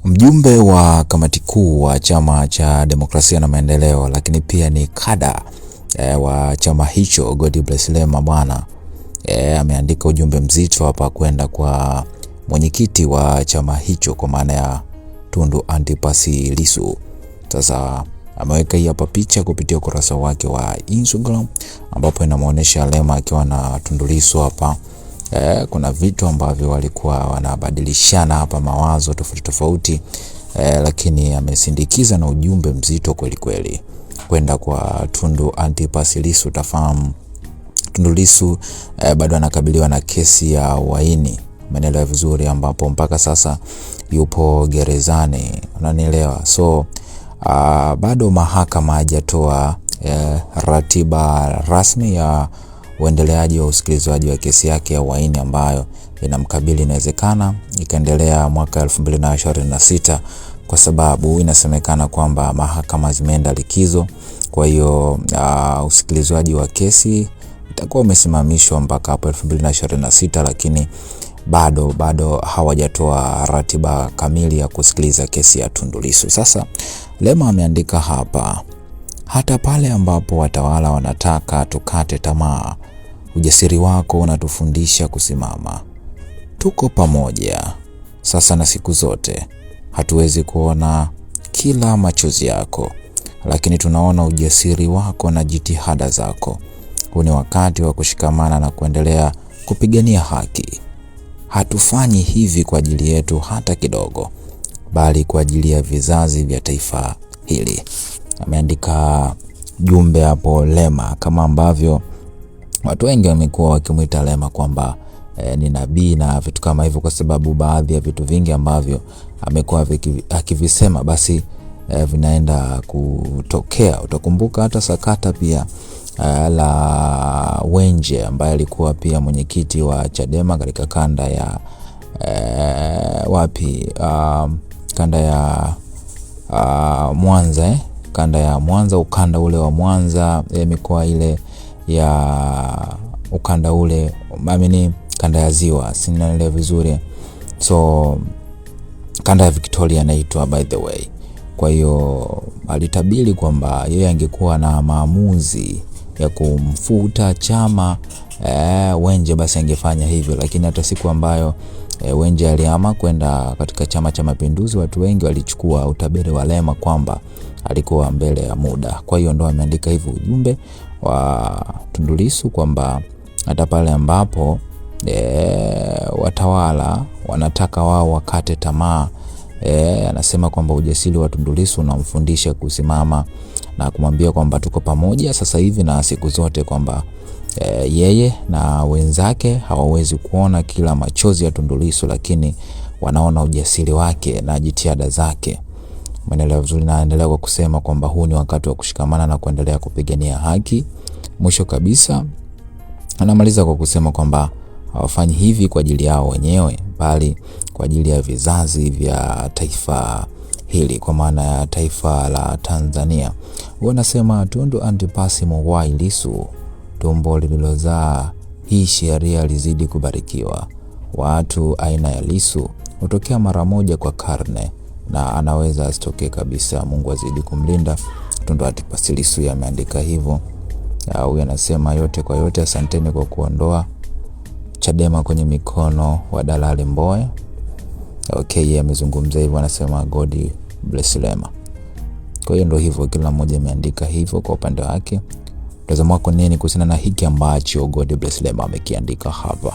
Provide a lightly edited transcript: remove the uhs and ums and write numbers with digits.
Mjumbe wa kamati kuu wa Chama cha Demokrasia na Maendeleo, lakini pia ni kada wa chama hicho, Godbless Lema bwana, ameandika ujumbe mzito hapa kwenda kwa mwenyekiti wa chama hicho kwa maana ya Tundu Antipas Lissu. Sasa ameweka hii hapa picha kupitia ukurasa wake wa Instagram ambapo inamuonesha Lema akiwa na Tundu Lissu hapa. Kuna vitu ambavyo walikuwa wanabadilishana hapa mawazo tofauti tofauti, lakini amesindikiza na ujumbe mzito kweli kweli kwenda kwa Tundu Antipas Lissu. Tafahamu Tundu Lissu bado anakabiliwa na kesi ya uhaini, umeelewa vizuri, ambapo mpaka sasa yupo gerezani, unanielewa. So bado mahakama hajatoa ratiba rasmi ya uendeleaji wa usikilizwaji wa kesi yake ya uhaini ambayo inamkabili. Inawezekana ikaendelea mwaka 2026 kwa sababu inasemekana kwamba mahakama zimeenda likizo. Kwa hiyo usikilizwaji wa kesi itakuwa umesimamishwa mpaka hapo 2026, lakini bado hawajatoa ratiba kamili ya kusikiliza kesi ya Tundu Lissu. Sasa Lema ameandika hapa: hata pale ambapo watawala wanataka tukate tamaa, ujasiri wako unatufundisha kusimama. Tuko pamoja sasa na siku zote. Hatuwezi kuona kila machozi yako, lakini tunaona ujasiri wako na jitihada zako. Huu ni wakati wa kushikamana na kuendelea kupigania haki. Hatufanyi hivi kwa ajili yetu hata kidogo, bali kwa ajili ya vizazi vya taifa hili. Ameandika jumbe hapo Lema, kama ambavyo watu wengi wamekuwa wakimuita Lema kwamba ni nabii na vitu kama hivyo, kwa sababu baadhi ya vitu vingi ambavyo amekuwa akivisema basi vinaenda kutokea. Utakumbuka hata sakata pia la Wenje ambaye alikuwa pia mwenyekiti wa Chadema katika kanda ya kanda ya Mwanza, kanda ya Mwanza, ukanda ule wa Mwanza, mikoa ile ya ukanda ule, kanda ya Ziwa, sinaelewa vizuri. So kanda ya Victoria inaitwa, by the way. Kwa hiyo alitabiri kwamba yeye angekuwa na maamuzi ya kumfuta chama Wenje basi angefanya hivyo, lakini hata siku ambayo Wenje aliama kwenda katika Chama cha Mapinduzi, watu wengi walichukua utabiri wa Lema kwamba alikuwa mbele ya muda. Kwa hiyo ndo ameandika hivyo ujumbe wa Tundu Lissu kwamba hata pale ambapo watawala wanataka wao wakate tamaa, anasema kwamba ujasiri wa Tundu Lissu unamfundisha kusimama na kumwambia kwamba tuko pamoja sasa hivi na siku zote, kwamba yeye na wenzake hawawezi kuona kila machozi ya Tundu Lissu, lakini wanaona ujasiri wake na jitihada zake. Mwenelewa vizuri, na anaendelea kwa kusema kwamba huu ni wakati wa kushikamana na kuendelea kupigania haki. Mwisho kabisa anamaliza kwa kusema kwamba hawafanyi hivi kwa ajili yao wenyewe, bali kwa ajili ya vizazi vya taifa hili, kwa maana ya taifa la Tanzania. Wanasema Tundu Antipas Lissu, tumbo lililozaa hii sheria lizidi kubarikiwa. Watu aina ya Lissu hutokea mara moja kwa karne na anaweza asitokee kabisa. Mungu azidi kumlinda Tundu Antipas Lissu, yameandika hivyo. Huyu anasema yote kwa yote, asanteni kwa kuondoa Chadema kwenye mikono wa Dalali Mbowe. Okay, amezungumza hivyo, anasema Godbless Lema. Kwa hiyo ndio hivyo, kila mmoja ameandika hivyo kwa upande wake. Mtazamo wako nini kuhusiana na hiki ambacho Godbless Lema amekiandika hapa?